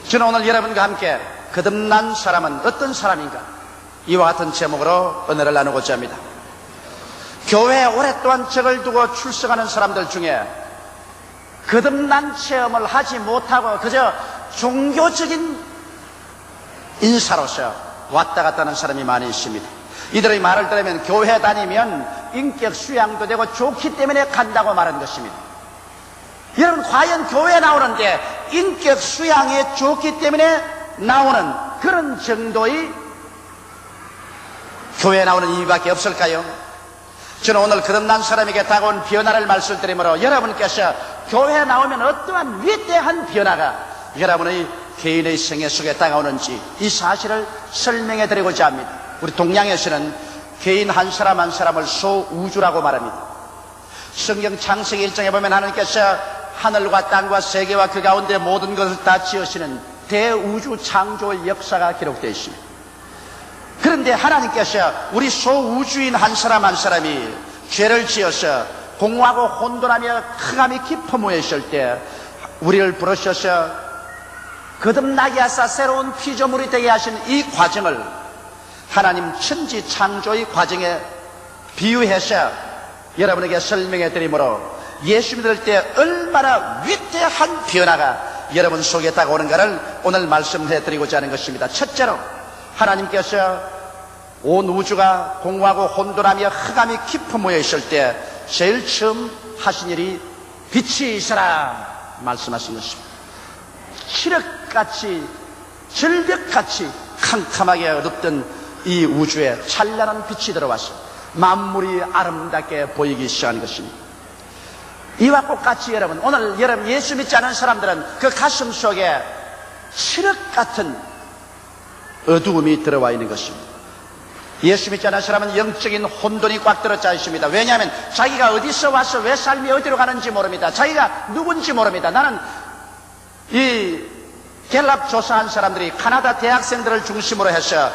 저는 오늘 여러분과 함께 거듭난 사람은 어떤 사람인가, 이와 같은 제목으로 은혜를 나누고자 합니다. 교회에 오랫동안 적을 두고 출석하는 사람들 중에 거듭난 체험을 하지 못하고 그저 종교적인 인사로서 왔다 갔다 하는 사람이 많이 있습니다. 이들의 말을 들으면 교회 다니면 인격 수양도 되고 좋기 때문에 간다고 말하는 것입니다. 여러분, 과연 교회 나오는데 인격 수양에 좋기 때문에 나오는 그런 정도의 교회에 나오는 의미밖에 없을까요? 저는 오늘 거듭난 사람에게 다가온 변화를 말씀드리므로 여러분께서 교회에 나오면 어떠한 위대한 변화가 여러분의 개인의 생애 속에 다가오는지 이 사실을 설명해 드리고자 합니다. 우리 동양에서는 개인 한 사람 한 사람을 소우주라고 말합니다. 성경 창세기 1장에 보면 하나님께서 하늘과 땅과 세계와 그 가운데 모든 것을 다 지으시는 대우주 창조 역사가 기록되어 있습니다. 그런데 하나님께서 우리 소우주인 한 사람 한 사람이 죄를 지어서 공허하고 혼돈하며 흑암이 깊어모여 있을 때 우리를 부르셔서 거듭나게 하사 새로운 피조물이 되게 하신 이 과정을 하나님 천지 창조의 과정에 비유해서 여러분에게 설명해 드리므로 예수 믿을 때 얼마나 위대한 변화가 여러분 속에 다가오는가를 오늘 말씀해 드리고자 하는 것입니다. 첫째로, 하나님께서 온 우주가 공허하고 혼돈하며 흑암이 깊어 모여 있을 때 제일 처음 하신 일이 빛이 있어라 말씀하신 것입니다. 칠흑같이 절벽같이 캄캄하게 어둡던 이 우주에 찬란한 빛이 들어와서 만물이 아름답게 보이기 시작한 것입니다. 이와 똑같이 여러분, 오늘 여러분 예수 믿지 않은 사람들은 그 가슴 속에 칠흑 같은 어두움이 들어와 있는 것입니다. 예수 믿지 않은 사람은 영적인 혼돈이 꽉 들어차 있습니다. 왜냐하면 자기가 어디서 와서 왜 삶이 어디로 가는지 모릅니다. 자기가 누군지 모릅니다. 나는 이 갤럽 조사한 사람들이 카나다 대학생들을 중심으로 해서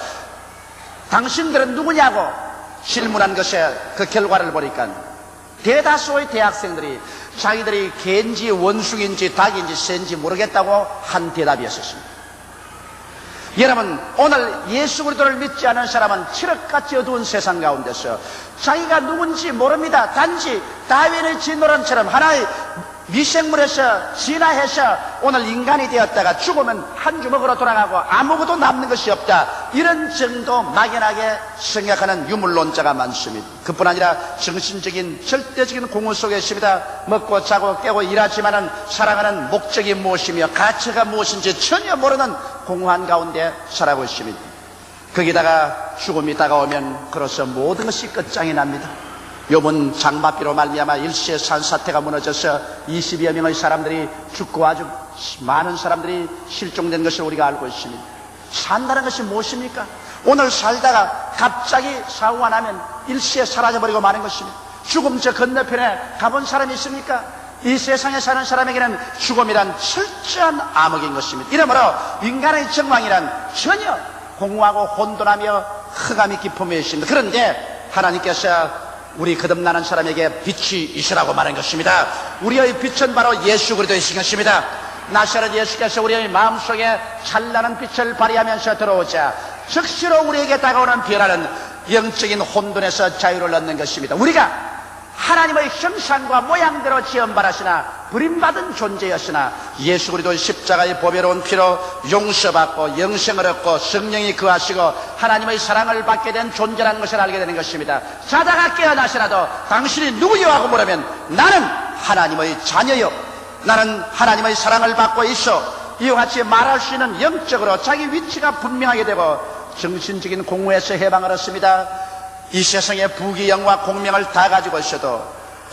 당신들은 누구냐고 질문한 것에 그 결과를 보니까 대다수의 대학생들이 자기들이 개인지 원숭인지 닭인지 새인지 모르겠다고 한 대답이었습니다. 여러분, 오늘 예수 그리스도를 믿지 않은 사람은 칠흑같이 어두운 세상 가운데서 자기가 누군지 모릅니다. 단지 다윈의 진노론처럼 하나의 미생물에서 진화해서 오늘 인간이 되었다가 죽으면 한 주먹으로 돌아가고 아무것도 남는 것이 없다, 이런 정도 막연하게 생각하는 유물론자가 많습니다. 그뿐 아니라 정신적인 절대적인 공허 속에 있습니다. 먹고 자고 깨고 일하지만은 살아가는 목적이 무엇이며 가치가 무엇인지 전혀 모르는 공허한 가운데 살아가고 있습니다. 거기다가 죽음이 다가오면 그로서 모든 것이 끝장이 납니다. 요번 장마비로 말미암아 일시에 산사태가 무너져서 20여 명의 사람들이 죽고 아주 많은 사람들이 실종된 것을 우리가 알고 있습니다. 산다는 것이 무엇입니까? 오늘 살다가 갑자기 사고가 나면 일시에 사라져버리고 마는 것입니다. 죽음 저 건너편에 가본 사람이 있습니까? 이 세상에 사는 사람에게는 죽음이란 철저한 암흑인 것입니다. 이러므로 인간의 정황이란 전혀 공허하고 혼돈하며 흑암이 깊음에 있습니다. 그런데 하나님께서 우리 거듭나는 사람에게 빛이 있으라고 말한 것입니다. 우리의 빛은 바로 예수 그리스도이신 것입니다. 나사렛 예수께서 우리의 마음속에 찬란한 빛을 발휘하면서 들어오자 즉시로 우리에게 다가오는 변화는 영적인 혼돈에서 자유를 얻는 것입니다. 우리가 하나님의 형상과 모양대로 지음받았으나 버림받은 존재였으나 예수 그리스도의 십자가의 보배로운 피로 용서받고 영생을 얻고 성령이 거하시고 하나님의 사랑을 받게 된 존재라는 것을 알게 되는 것입니다. 자다가 깨어나시라도 당신이 누구요 하고 물으면 나는 하나님의 자녀요, 나는 하나님의 사랑을 받고 있어, 이와 같이 말할 수 있는 영적으로 자기 위치가 분명하게 되고 정신적인 공허에서 해방을 얻습니다. 이 세상의 부귀영화 공명을 다 가지고 있어도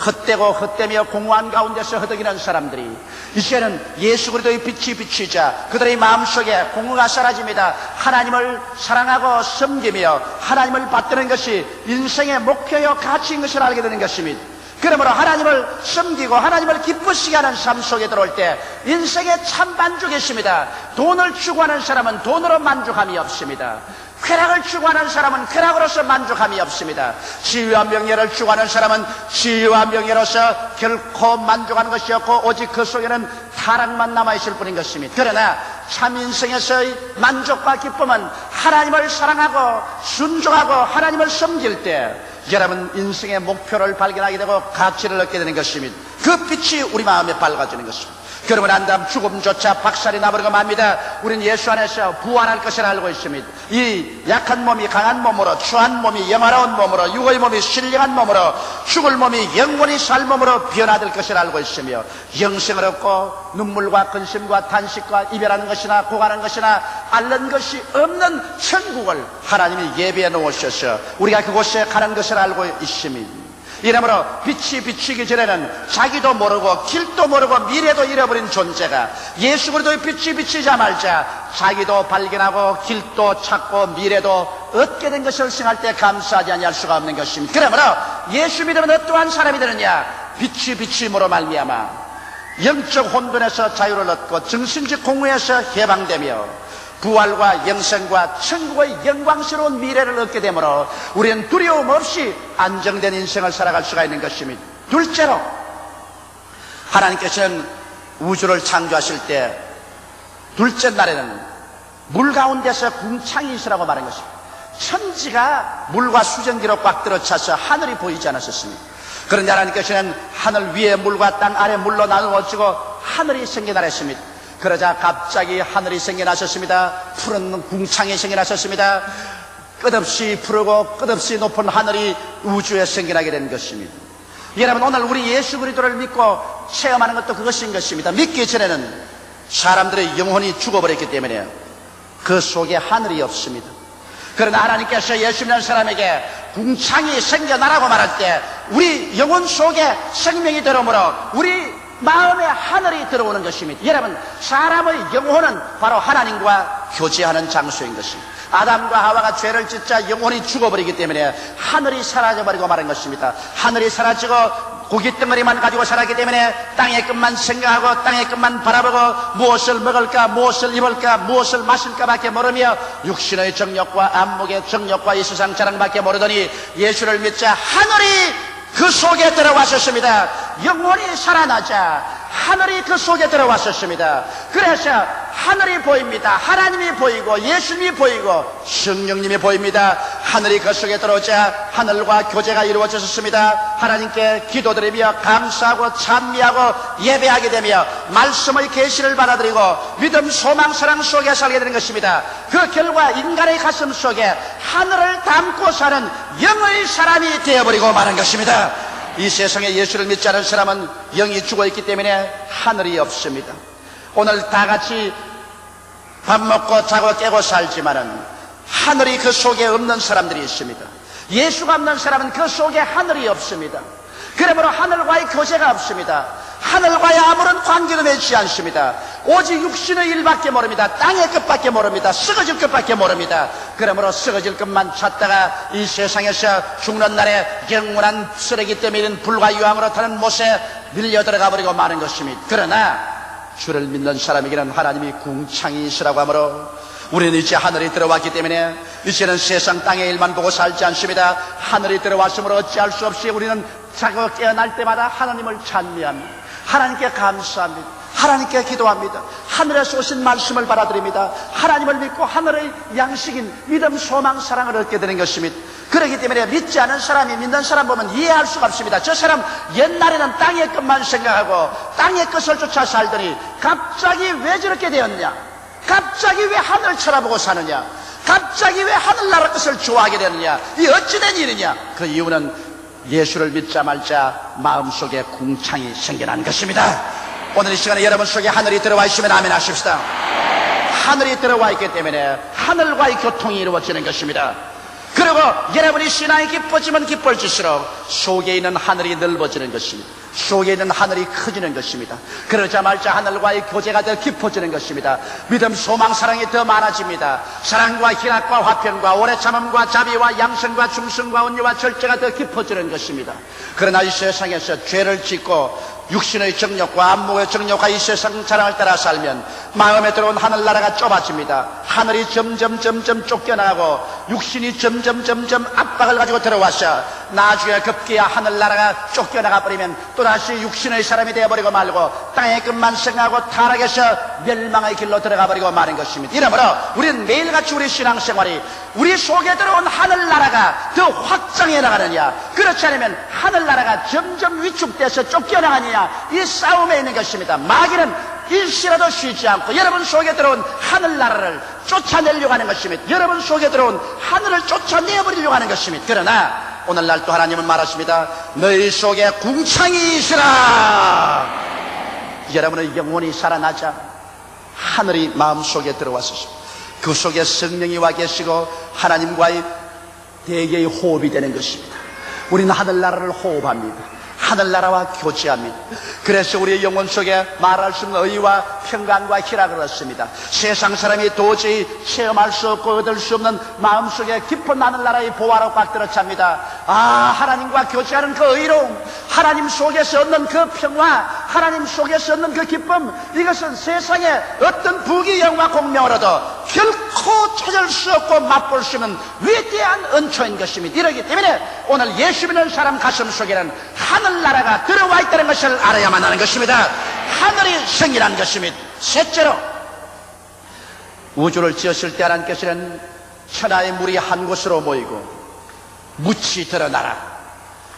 헛되고 헛되며 공허한 가운데서 허덕이는 사람들이 이제는 예수 그리스도의 빛이 비치자 그들의 마음속에 공허가 사라집니다. 하나님을 사랑하고 섬기며 하나님을 받드는 것이 인생의 목표요 가치인 것을 알게 되는 것입니다. 그러므로 하나님을 섬기고 하나님을 기쁘시게 하는 삶 속에 들어올 때 인생에 참 만족이 있습니다. 돈을 추구하는 사람은 돈으로 만족함이 없습니다. 쾌락을 추구하는 사람은 쾌락으로서 만족함이 없습니다. 지위와 명예를 추구하는 사람은 지위와 명예로서 결코 만족하는 것이 없고 오직 그 속에는 타락만 남아있을 뿐인 것입니다. 그러나 참 인생에서의 만족과 기쁨은 하나님을 사랑하고 순종하고 하나님을 섬길 때 여러분 인생의 목표를 발견하게 되고 가치를 얻게 되는 것입니다. 그 빛이 우리 마음에 밝아지는 것입니다. 그러고 난 다음 죽음조차 박살이 나버리고 맙니다. 우리는 예수 안에서 부활할 것을 알고 있습니다. 이 약한 몸이 강한 몸으로, 추한 몸이 영화로운 몸으로, 육의 몸이 신령한 몸으로, 죽을 몸이 영원히 살 몸으로 변화될 것을 알고 있으며 영생을 얻고 눈물과 근심과 탄식과 이별하는 것이나 고간하는 것이나 앓는 것이 없는 천국을 하나님이 예비해 놓으셔서 우리가 그곳에 가는 것을 알고 있습니다. 이러므로 빛이 비치기 전에는 자기도 모르고 길도 모르고 미래도 잃어버린 존재가 예수 그리스도의 빛이 비치자마자 자기도 발견하고 길도 찾고 미래도 얻게 된 것을 생각할 때 감사하지 아니할 수가 없는 것입니다. 그러므로 예수 믿으면 어떠한 사람이 되느냐? 빛이 비침으로 말미암아 영적 혼돈에서 자유를 얻고 정신적 공허에서 해방되며 부활과 영생과 천국의 영광스러운 미래를 얻게 되므로 우리는 두려움 없이 안정된 인생을 살아갈 수가 있는 것입니다. 둘째로 하나님께서는 우주를 창조하실 때 둘째 날에는 물 가운데서 궁창이 있으라고 말한 것입니다. 천지가 물과 수증기로 꽉 들어차서 하늘이 보이지 않았었습니다. 그런데 하나님께서는 하늘 위에 물과 땅 아래 물로 나누어지고 하늘이 생겨나라 했습니다. 그러자 갑자기 하늘이 생겨나셨습니다. 푸른 궁창이 생겨나셨습니다. 끝없이 푸르고 끝없이 높은 하늘이 우주에 생겨나게 된 것입니다. 여러분 오늘 우리 예수 그리스도를 믿고 체험하는 것도 그것인 것입니다. 믿기 전에는 사람들의 영혼이 죽어버렸기 때문에 그 속에 하늘이 없습니다. 그러나 하나님께서 예수 믿는 사람에게 궁창이 생겨나라고 말할 때 우리 영혼 속에 생명이 들어오므로 우리 마음에 하늘이 들어오는 것입니다. 여러분 사람의 영혼은 바로 하나님과 교제하는 장소인 것입니다. 아담과 하와가 죄를 짓자 영혼이 죽어버리기 때문에 하늘이 사라져버리고 말한 것입니다. 하늘이 사라지고 고깃덩어리만 가지고 살았기 때문에 땅의 것만 생각하고 땅의 것만 바라보고 무엇을 먹을까 무엇을 입을까 무엇을 마실까 밖에 모르며 육신의 정욕과 안목의 정욕과 이 세상 자랑밖에 모르더니 예수를 믿자 하늘이 그 속에 들어왔었습니다. 영혼이 살아나자 하늘이 그 속에 들어왔었습니다. 그래서 하늘이 보입니다. 하나님이 보이고 예수님이 보이고 성령님이 보입니다. 하늘이 그 속에 들어오자 하늘과 교제가 이루어졌습니다. 하나님께 기도드리며 감사하고 찬미하고 예배하게 되며 말씀의 계시를 받아들이고 믿음 소망 사랑 속에 살게 되는 것입니다. 그 결과 인간의 가슴 속에 하늘을 담고 사는 영의 사람이 되어버리고 마는 것입니다. 이 세상에 예수를 믿지 않은 사람은 영이 죽어있기 때문에 하늘이 없습니다. 오늘 다 같이 밥 먹고 자고 깨고 살지만은 하늘이 그 속에 없는 사람들이 있습니다. 예수가 없는 사람은 그 속에 하늘이 없습니다. 그러므로 하늘과의 교제가 없습니다. 하늘과의 아무런 관계도 맺지 않습니다. 오직 육신의 일밖에 모릅니다. 땅의 것밖에 모릅니다. 썩어질 것밖에 모릅니다. 그러므로 썩어질 것만 찾다가 이 세상에서 죽는 날에 영원한 쓰레기 때문에 불과 유황으로 타는 못에 밀려 들어가 버리고 마는 것입니다. 그러나 주를 믿는 사람에게는 하나님이 궁창이시라고 하므로 우리는 이제 하늘이 들어왔기 때문에 이제는 세상 땅의 일만 보고 살지 않습니다. 하늘이 들어왔으므로 어찌할 수 없이 우리는 자고 깨어날 때마다 하나님을 찬미합니다. 하나님께 감사합니다. 하나님께 기도합니다. 하늘에서 오신 말씀을 받아들입니다. 하나님을 믿고 하늘의 양식인 믿음, 소망, 사랑을 얻게 되는 것입니다. 그렇기 때문에 믿지 않은 사람이 믿는 사람 보면 이해할 수가 없습니다. 저 사람 옛날에는 땅의 것만 생각하고 땅의 것을 쫓아 살더니 갑자기 왜 저렇게 되었냐? 갑자기 왜 하늘을 쳐다보고 사느냐? 갑자기 왜 하늘나라 것을 좋아하게 되느냐? 이 어찌된 일이냐? 그 이유는 예수를 믿자 말자 마음속에 궁창이 생겨난 것입니다. 오늘 이 시간에 여러분 속에 하늘이 들어와 있으면 아멘 하십시다. 하늘이 들어와 있기 때문에 하늘과의 교통이 이루어지는 것입니다. 그리고 여러분이 신앙이 깊어지면 깊어질수록 속에 있는 하늘이 넓어지는 것입니다. 속에 있는 하늘이 커지는 것입니다. 그러자마자 하늘과의 교제가 더 깊어지는 것입니다. 믿음, 소망, 사랑이 더 많아집니다. 사랑과 희락과 화평과 오래 참음과 자비와 양선과 중성과 온유와 절제가 더 깊어지는 것입니다. 그러나 이 세상에서 죄를 짓고 육신의 정욕과 안목의 정욕과 이 세상 자랑을 따라 살면 마음에 들어온 하늘나라가 좁아집니다. 하늘이 점점 쫓겨나고 육신이 점점 압박을 가지고 들어왔어. 나중에 급기야 하늘나라가 쫓겨나가 버리면 또다시 육신의 사람이 되어버리고 말고 땅의 끝만 생각하고 타락해서 멸망의 길로 들어가 버리고 마는 것입니다. 이러므로 우리는 매일같이 우리 신앙생활이 우리 속에 들어온 하늘나라가 더 확장해 나가느냐, 그렇지 않으면 하늘나라가 점점 위축돼서 쫓겨나가느냐, 이 싸움에 있는 것입니다. 마귀는 일시라도 쉬지 않고 여러분 속에 들어온 하늘나라를 쫓아내려고 하는 것입니다. 여러분 속에 들어온 하늘을 쫓아내버리려고 하는 것입니다. 그러나 오늘날 또 하나님은 말하십니다. 너희 속에 궁창이 있으라. 여러분의 영혼이 살아나자 하늘이 마음속에 들어왔습니다. 그 속에 성령이 와 계시고 하나님과의 대개의 호흡이 되는 것입니다. 우리는 하늘나라를 호흡합니다. 하늘나라와 교제합니다. 그래서 우리의 영혼 속에 말할 수 없는 의와 평강과 희락을 얻습니다. 세상 사람이 도저히 체험할 수 없고 얻을 수 없는 마음속에 깊은 하늘나라의 보화로 꽉 들어찹니다. 하나님과 교제하는 그 의로움, 하나님 속에서 얻는 그 평화, 하나님 속에서 얻는 그 기쁨, 이것은 세상에 어떤 부귀영화 공명으로도 결코 찾을 수 없고 맛볼 수 없는 위대한 은총인 것입니다. 이러기 때문에 오늘 예수 믿는 사람 가슴 속에는 하늘나라가 들어와 있다는 것을 알아야만 하는 것입니다. 하늘이 생기라는 것입니다. 셋째로, 우주를 지었을 때 하나님께서는 천하의 물이 한 곳으로 모이고 묻이 드러나라.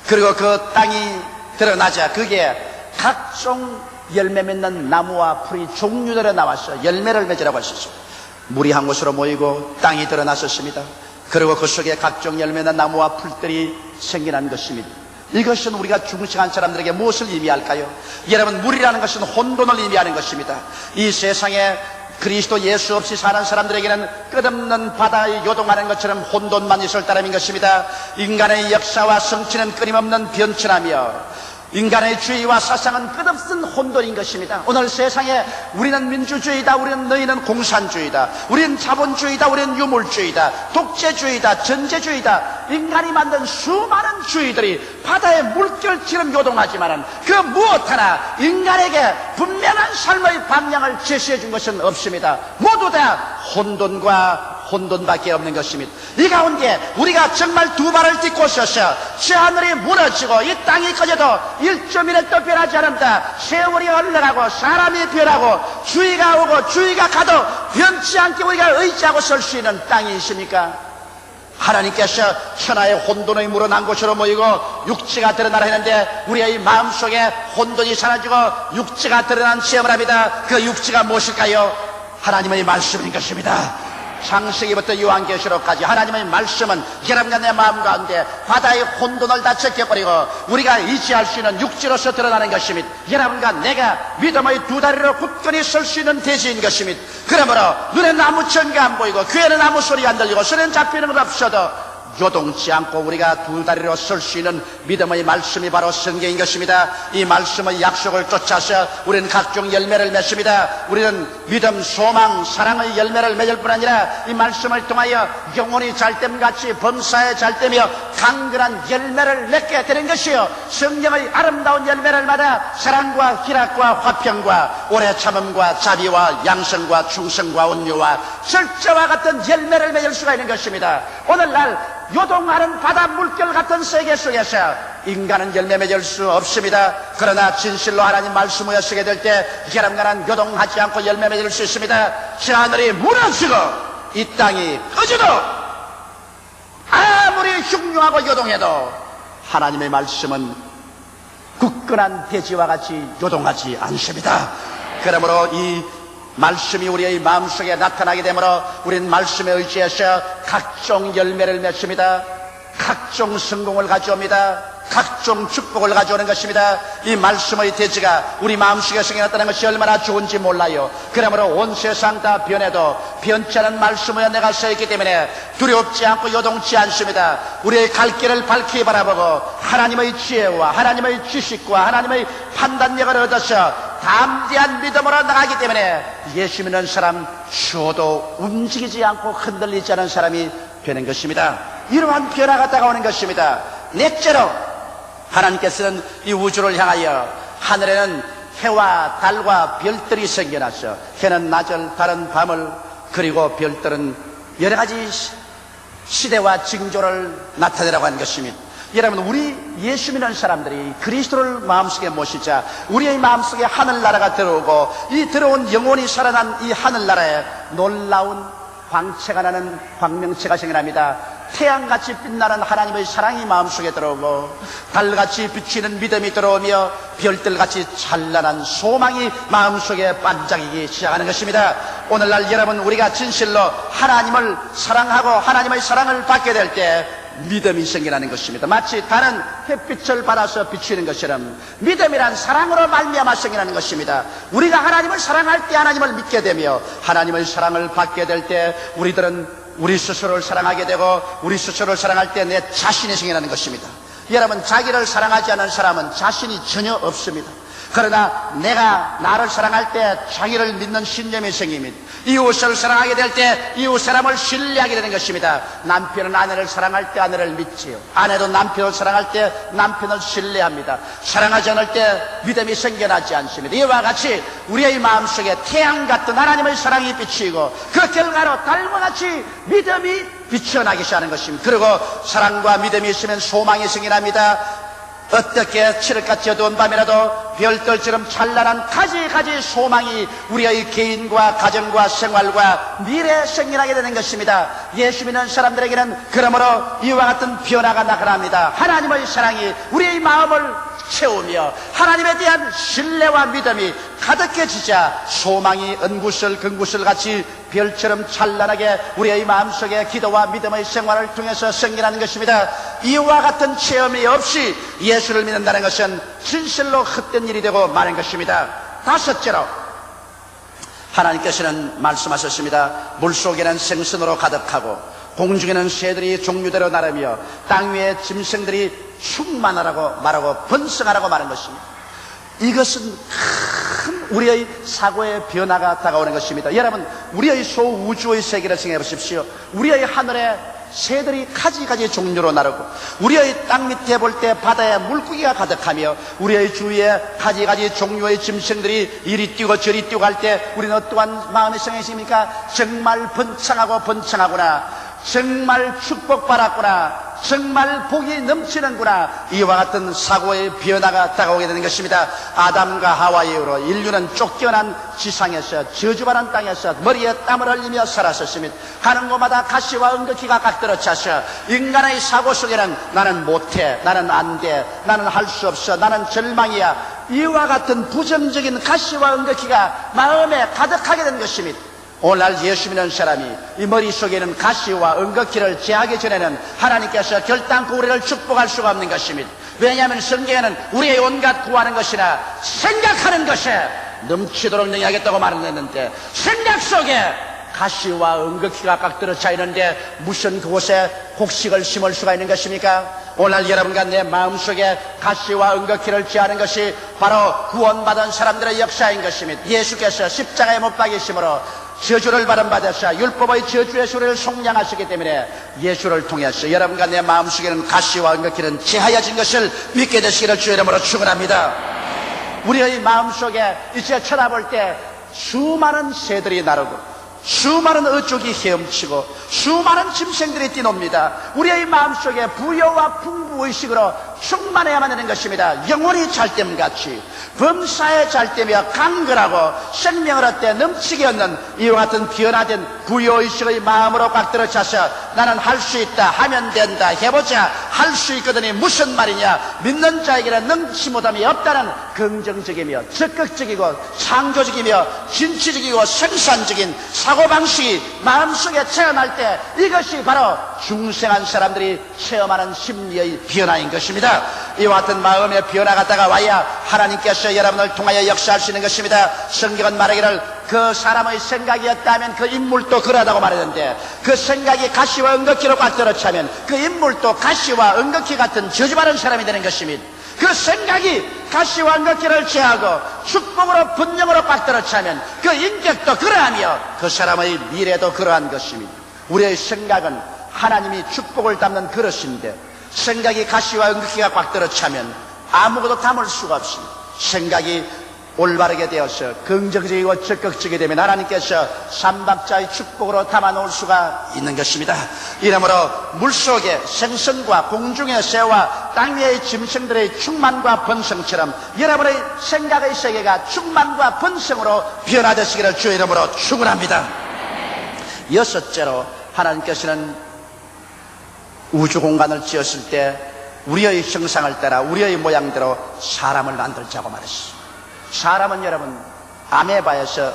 그리고 그 땅이 드러나자 그게 각종 열매 맺는 나무와 풀이 종류대로 나와서 열매를 맺으라고 하셨습니다. 물이 한 곳으로 모이고 땅이 드러났었습니다. 그리고 그 속에 각종 열매나 나무와 풀들이 생겨난 것입니다. 이것은 우리가 중생한 사람들에게 무엇을 의미할까요? 여러분, 물이라는 것은 혼돈을 의미하는 것입니다. 이 세상에 그리스도 예수 없이 사는 사람들에게는 끝없는 바다에 요동하는 것처럼 혼돈만 있을 따름인 것입니다. 인간의 역사와 성취는 끊임없는 변천하며 인간의 주의와 사상은 끝없는 혼돈인 것입니다. 오늘 세상에 우리는 민주주의다, 우리는 너희는 공산주의다, 우리는 자본주의다, 우리는 유물주의다, 독재주의다, 전제주의다, 인간이 만든 수많은 주의들이 바다의 물결처럼 요동하지만 그 무엇 하나 인간에게 분명한 삶의 방향을 제시해 준 것은 없습니다. 모두 다 혼돈밖에 없는 것입니다. 이 가운데 우리가 정말 두 발을 딛고 서서 저 하늘이 무너지고 이 땅이 꺼져도 1.1도 변하지 않는다. 세월이 흘러가고 사람이 변하고 주의가 오고 주의가 가도 변치 않게 우리가 의지하고 설 수 있는 땅이 있습니까? 하나님께서 천하의 혼돈의 물은 한 곳으로 모이고 육지가 드러나라 했는데 우리의 마음속에 혼돈이 사라지고 육지가 드러난 체험을 합니다. 그 육지가 무엇일까요? 하나님의 말씀인 것입니다. 창세기부터 요한계시록까지 하나님의 말씀은 여러분과 내 마음 가운데 바다의 혼돈을 다 제껴버리고 우리가 의지할 수 있는 육지로서 드러나는 것입니다. 여러분과 내가 믿음의 두 다리로 굳건히 설 수 있는 대지인 것입니다. 그러므로 눈에 아무 전가 안 보이고 귀에는 아무 소리 안 들리고 손에는 잡히는 것 없어도 요동치 않고 우리가 두 다리로 설 수 있는 믿음의 말씀이 바로 성경인 것입니다. 이 말씀의 약속을 쫓아서 우리는 각종 열매를 맺습니다. 우리는 믿음, 소망, 사랑의 열매를 맺을 뿐 아니라 이 말씀을 통하여 영혼이 잘됨같이 범사에 잘되며 강건한 열매를 맺게 되는 것이요, 성령의 아름다운 열매를 받아 사랑과 희락과 화평과 오래 참음과 자비와 양성과 충성과 온유와 절제와 같은 열매를 맺을 수가 있는 것입니다. 오늘날 요동하는 바다 물결 같은 세계 속에서 인간은 열매 맺을 수 없습니다. 그러나 진실로 하나님 말씀 모여 쓰게 될 때 여러분과는 요동하지 않고 열매 맺을 수 있습니다. 저 하늘이 무너지고 이 땅이 꺼져도 아무리 흉흉하고 요동해도 하나님의 말씀은 굳건한 대지와 같이 요동하지 않습니다. 그러므로 이 말씀이 우리의 마음속에 나타나게 되므로 우리는 말씀에 의지해서 각종 열매를 맺습니다. 각종 성공을 가져옵니다. 각종 축복을 가져오는 것입니다. 이 말씀의 대지가 우리 마음속에 생겨났다는 것이 얼마나 좋은지 몰라요. 그러므로 온 세상 다 변해도 변치 않은 말씀에 내가 서 있기 때문에 두렵지 않고 요동치 않습니다. 우리의 갈 길을 밝히 바라보고 하나님의 지혜와 하나님의 지식과 하나님의 판단력을 얻어서 담대한 믿음으로 나가기 때문에 예수 믿는 사람 추워도 움직이지 않고 흔들리지 않은 사람이 되는 것입니다. 이러한 변화가 다가오는 것입니다. 넷째로, 하나님께서는 이 우주를 향하여 하늘에는 해와 달과 별들이 생겨났어. 해는 낮을, 달은 밤을, 그리고 별들은 여러 가지 시대와 징조를 나타내라고 하는 것입니다. 여러분, 우리 예수 믿는 사람들이 그리스도를 마음속에 모시자 우리의 마음속에 하늘나라가 들어오고 이 들어온 영혼이 살아난 이 하늘나라에 놀라운 광채가 나는 광명체가 생겨납니다. 태양같이 빛나는 하나님의 사랑이 마음속에 들어오고 달같이 비치는 믿음이 들어오며 별들같이 찬란한 소망이 마음속에 반짝이기 시작하는 것입니다. 오늘날 여러분, 우리가 진실로 하나님을 사랑하고 하나님의 사랑을 받게 될 때 믿음이 생겨나는 것입니다. 마치 다른 햇빛을 받아서 비추는 것처럼 믿음이란 사랑으로 말미암아 생겨나는 것입니다. 우리가 하나님을 사랑할 때 하나님을 믿게 되며 하나님의 사랑을 받게 될 때 우리들은 우리 스스로를 사랑하게 되고 우리 스스로를 사랑할 때 내 자신이 생겨나는 것입니다. 여러분, 자기를 사랑하지 않는 사람은 자신이 전혀 없습니다. 그러나 내가 나를 사랑할 때 자기를 믿는 신념이 생깁니다. 이웃을 사랑하게 될 때 이웃 사람을 신뢰하게 되는 것입니다. 남편은 아내를 사랑할 때 아내를 믿지요. 아내도 남편을 사랑할 때 남편을 신뢰합니다. 사랑하지 않을 때 믿음이 생겨나지 않습니다. 이와 같이 우리의 마음속에 태양 같은 하나님의 사랑이 비치고 그 결과로 달과같이 믿음이 비춰나기 시작하는 것입니다. 그리고 사랑과 믿음이 있으면 소망이 생겨납니다. 어떻게 칠흑같이 어두운 밤이라도 별들처럼 찬란한 가지 소망이 우리의 개인과 가정과 생활과 미래에 생겨나게 되는 것입니다. 예수 믿는 사람들에게는 그러므로 이와 같은 변화가 나타납니다. 하나님의 사랑이 우리의 마음을 채우며 하나님에 대한 신뢰와 믿음이 가득해지자 소망이 은구슬 금구슬 같이 별처럼 찬란하게 우리의 마음속에 기도와 믿음의 생활을 통해서 생겨나는 것입니다. 이와 같은 체험이 없이 예수를 믿는다는 것은 진실로 헛된 일이 되고 마는 것입니다. 다섯째로 하나님께서는 말씀하셨습니다. 물속에는 생선으로 가득하고 공중에는 새들이 종류대로 나르며 땅 위에 짐승들이 충만하라고 말하고 번성하라고 말한 것입니다. 이것은 큰 우리의 사고의 변화가 다가오는 것입니다. 여러분, 우리의 소우주의 세계를 생각해 보십시오. 우리의 하늘에 새들이 가지 종류로 나르고 우리의 땅 밑에 볼 때 바다에 물고기가 가득하며 우리의 주위에 가지 종류의 짐승들이 이리 뛰고 저리 뛰고 할 때 우리는 어떠한 마음이 생기십니까? 정말 번창하구나. 정말 축복받았구나. 정말 복이 넘치는구나. 이와 같은 사고의 변화가 다가오게 되는 것입니다. 아담과 하와 이후로 인류는 쫓겨난 지상에서 저주받은 땅에서 머리에 땀을 흘리며 살았었습니다. 가는 곳마다 가시와 은거키가 깍들어 차서 인간의 사고 속에는 나는 못해, 나는 안 돼, 나는 할 수 없어, 나는 절망이야, 이와 같은 부정적인 가시와 은거키가 마음에 가득하게 된 것입니다. 오늘날 예수 믿는 사람이 이 머릿속에는 가시와 은거키를 제하기 전에는 하나님께서 결단코 우리를 축복할 수가 없는 것입니다. 왜냐하면 성경에는 우리의 온갖 구하는 것이나 생각하는 것에 넘치도록 능하겠다고 말했는데 생각 속에 가시와 은거키가 깍들어 차 있는데 무슨 그곳에 곡식을 심을 수가 있는 것입니까? 오늘 여러분과 내 마음속에 가시와 은거키를 제하는 것이 바로 구원받은 사람들의 역사인 것입니다. 예수께서 십자가에 못 박이심으로 저주를 받으셔 율법의 저주의 소리를 속량하시기 때문에 예수를 통해서 여러분과 내 마음속에는 가시와 은거키는 제하여진 것을 믿게 되시기를 주의 이름으로 축원합니다. 우리의 마음속에 이제 쳐다볼 때 수많은 새들이 나르고 수많은 어족이 헤엄치고 수많은 짐승들이 뛰놉니다. 우리의 마음속에 부여와 풍부의식으로 충만해야만 되는 것입니다. 영혼이 잘됨같이 범사에 잘되며 강건하고 생명을 얻되 넘치게 얻는 이와 같은 변화된 부여의식의 마음으로 꽉 들어차서 나는 할 수 있다, 하면 된다, 해보자, 할 수 있거든이 무슨 말이냐, 믿는 자에게는 능치 못함이 없다는 긍정적이며 적극적이고 창조적이며 진취적이고 생산적인 사고방식이 마음속에 체험할 때 이것이 바로 중생한 사람들이 체험하는 심리의 변화인 것입니다. 이와 같은 마음의 변화가 다가와야 하나님께서 여러분을 통하여 역사할 수 있는 것입니다. 성경은 말하기를 그 사람의 생각이었다면 그 인물도 그러하다고 말했는데 그 생각이 가시와 은거키로 꽉 들어차면 그 인물도 가시와 은거키 같은 저주받은 사람이 되는 것입니다. 그 생각이 가시와 은거키를 제하고 축복으로 분명으로 꽉 들어차면 그 인격도 그러하며 그 사람의 미래도 그러한 것입니다. 우리의 생각은 하나님이 축복을 담는 그릇인데 생각이 가시와 은거키가 꽉 들어차면 아무것도 담을 수가 없습니다. 생각이 올바르게 되어서 긍정적이고 적극적이 되면 하나님께서 삼박자의 축복으로 담아놓을 수가 있는 것입니다. 이러므로 물속의 생선과 공중의 새와 땅 위의 짐승들의 충만과 번성처럼 여러분의 생각의 세계가 충만과 번성으로 변화되시기를 주의 이름으로 축원합니다. 여섯째로 하나님께서는 우주 공간을 지었을 때 우리의 형상을 따라 우리의 모양대로 사람을 만들자고 말했습니다. 사람은 여러분 아메바에서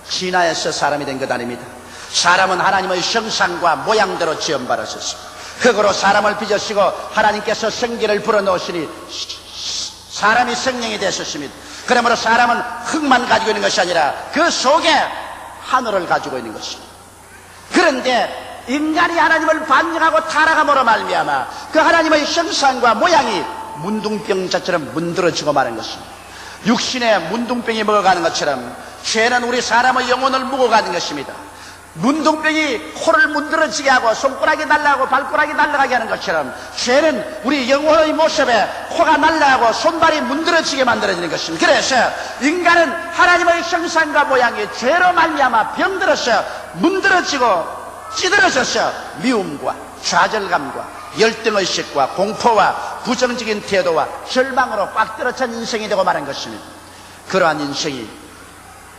진화해서 사람이 된 것 아닙니다. 사람은 하나님의 형상과 모양대로 지음받았습니다. 흙으로 사람을 빚으시고 하나님께서 생기를 불어넣으시니 사람이 생명이 되셨습니다. 그러므로 사람은 흙만 가지고 있는 것이 아니라 그 속에 하늘을 가지고 있는 것입니다. 그런데 인간이 하나님을 반역하고 타락함으로 말미암아 그 하나님의 형상과 모양이 문둥병자처럼 문드러지고 마는 것입니다. 육신에 문둥병이 먹어가는 것처럼 죄는 우리 사람의 영혼을 묵어가는 것입니다. 문둥병이 코를 문드러지게 하고 손가락이 날아가고 발가락이 날아가게 하는 것처럼 죄는 우리 영혼의 모습에 코가 날아가고 손발이 문드러지게 만들어지는 것입니다. 그래서 인간은 하나님의 형상과 모양이 죄로 말미암아 병들어서 문드러지고 찌들어져서 미움과 좌절감과 열등의식과 공포와 부정적인 태도와 절망으로 꽉 들어찬 인생이 되고 마는 것입니다. 그러한 인생이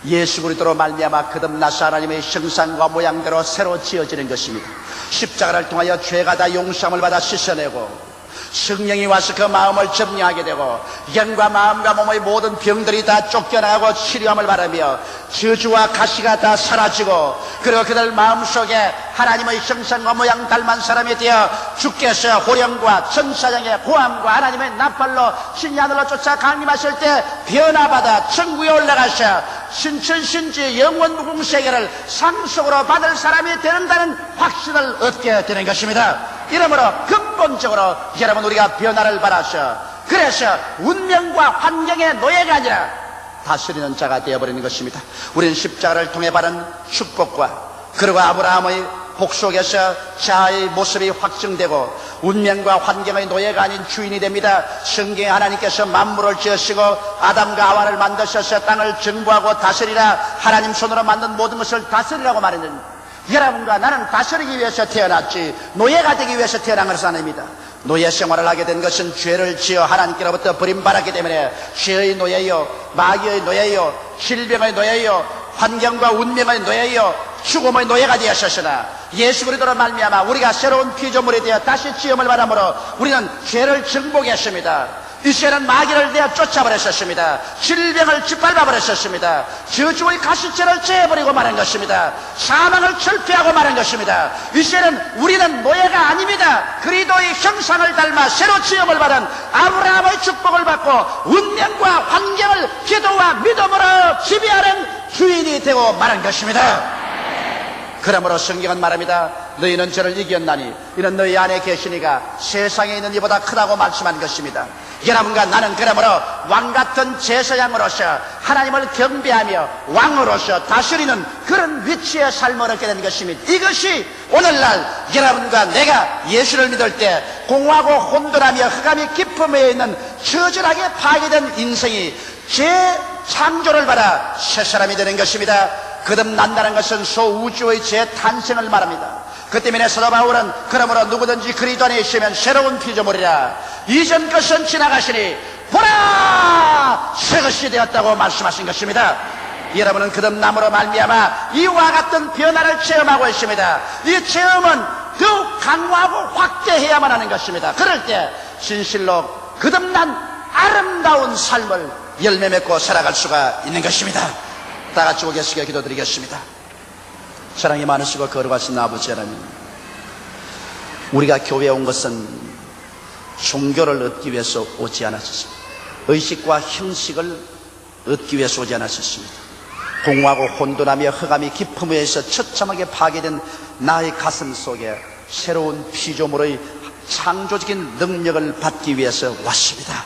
예수 그리스도로 말미암아 거듭나서 하나님의 형상과 모양대로 새로 지어지는 것입니다. 십자가를 통하여 죄가 다 용서함을 받아 씻어내고 성령이 와서 그 마음을 점령하게 되고 영과 마음과 몸의 모든 병들이 다 쫓겨나가고 치료함을 바라며 저주와 가시가 다 사라지고 그리고 그들 마음속에 하나님의 형상과 모양 닮은 사람이 되어 주께서 호령과 천사장의 고함과 하나님의 나팔로 신이 하늘로 쫓아 강림하실 때 변화받아 천국에 올라가셔 신천신지 영원 무궁세계를 상속으로 받을 사람이 되는다는 확신을 얻게 되는 것입니다. 이러므로 근본적으로 여러분 우리가 변화를 바라셔 그래서 운명과 환경의 노예가 아니라 다스리는 자가 되어버리는 것입니다. 우리는 십자가를 통해 받은 축복과 그리고 아브라함의 복 속에서 자아의 모습이 확증되고 운명과 환경의 노예가 아닌 주인이 됩니다. 성경에 하나님께서 만물을 지으시고 아담과 하와를 만드셔서 땅을 정부하고 다스리라 하나님 손으로 만든 모든 것을 다스리라고 말했는데 여러분과 나는 다스리기 위해서 태어났지 노예가 되기 위해서 태어난 것은 아닙니다. 노예 생활을 하게 된 것은 죄를 지어 하나님께로부터 버림받았기 때문에 죄의 노예요, 마귀의 노예요, 질병의 노예요, 환경과 운명의 노예요, 죽음의 노예가 되었으나 예수 그리스도로 말미암아 우리가 새로운 피조물이 되어 다시 지음을 받음으로 우리는 죄를 정복했습니다. 이제는 마귀를 내어 쫓아버렸었습니다. 질병을 짓밟아버렸었습니다. 저주의 가시체를 제해버리고 마는 것입니다. 사망을 철폐하고 마는 것입니다. 이제는 우리는 노예가 아닙니다. 그리스도의 형상을 닮아 새로 지음을 받은 아브라함의 축복을 받고 운명과 환경을 기도와 믿음으로 지배하는 주인이 되고 마는 것입니다. 그러므로 성경은 말합니다. 너희는 저를 이겼나니 이는 너희 안에 계시니가 세상에 있는 이보다 크다고 말씀한 것입니다. 여러분과 나는 그러므로 왕같은 제사장으로서 하나님을 경배하며 왕으로서 다스리는 그런 위치의 삶을 얻게 된 것입니다. 이것이 오늘날 여러분과 내가 예수를 믿을 때 공허하고 혼돈하며 흑암이 깊음에 있는 처절하게 파괴된 인생이 재창조를 받아 새 사람이 되는 것입니다. 거듭난다는 것은 소우주의 재탄생을 말합니다. 그 때문에 사도 바울은 그러므로 누구든지 그리스도 안에 있으면 새로운 피조물이라 이전 것은 지나가시니 보라 새것이 되었다고 말씀하신 것입니다. 여러분은 거듭남으로 말미암아 이와 같은 변화를 체험하고 있습니다. 이 체험은 더욱 강화하고 확대해야만 하는 것입니다. 그럴 때 진실로 거듭난 아름다운 삶을 열매 맺고 살아갈 수가 있는 것입니다. 다 같이 고개 숙여 기도드리겠습니다. 사랑이 많으시고 거룩하신 아버지 하나님, 우리가 교회에 온 것은 종교를 얻기 위해서 오지 않았습니다. 의식과 형식을 얻기 위해서 오지 않았습니다. 공허하고 혼돈하며 흑암이 깊음 위에서 처참하게 파괴된 나의 가슴 속에 새로운 피조물의 창조적인 능력을 받기 위해서 왔습니다.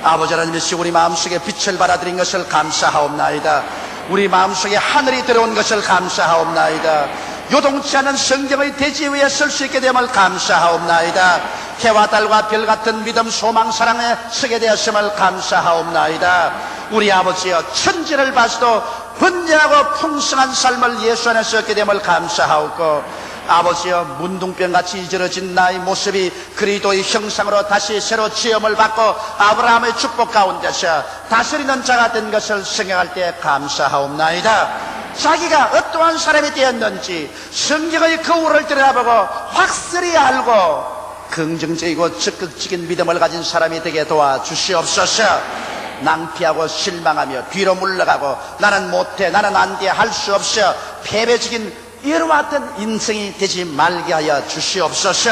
아버지 하나님, 우리 마음속에 빛을 받아들인 것을 감사하옵나이다. 우리 마음속에 하늘이 들어온 것을 감사하옵나이다. 요동치 않은 성경의 대지 위에 설 수 있게 됨을 감사하옵나이다. 해와 달과 별 같은 믿음, 소망, 사랑에 서게 되었음을 감사하옵나이다. 우리 아버지여, 천지를 봐서도 번영하고 풍성한 삶을 예수 안에서 얻게 됨을 감사하옵고, 아버지여, 문둥병같이 이저러진 나의 모습이 그리스도의 형상으로 다시 새로 지음을 받고 아브라함의 축복 가운데서 다스리는 자가 된 것을 생각할 때 감사하옵나이다. 자기가 어떠한 사람이 되었는지 성경의 거울을 들여다보고 확실히 알고 긍정적이고 적극적인 믿음을 가진 사람이 되게 도와주시옵소서. 낭피하고 실망하며 뒤로 물러가고 나는 못해, 나는 안 돼, 할 수 없어, 패배적인 이와 같은 인생이 되지 말게 하여 주시옵소서.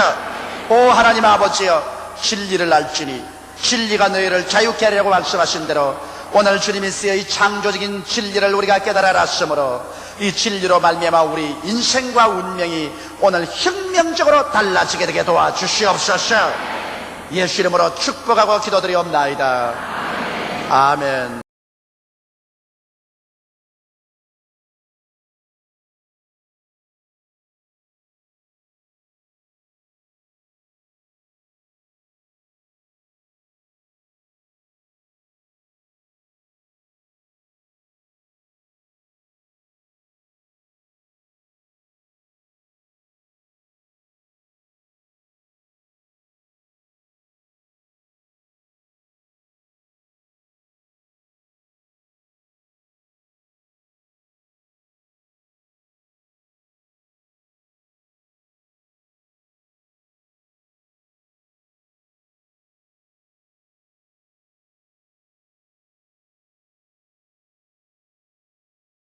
오 하나님 아버지여, 진리를 알지니 진리가 너희를 자유케 하려고 말씀하신 대로 오늘 주님이 쓰여 이 창조적인 진리를 우리가 깨달아 알았으므로 이 진리로 말미암아 우리 인생과 운명이 오늘 혁명적으로 달라지게 되게 도와주시옵소서. 예수 이름으로 축복하고 기도드리옵나이다. 아멘.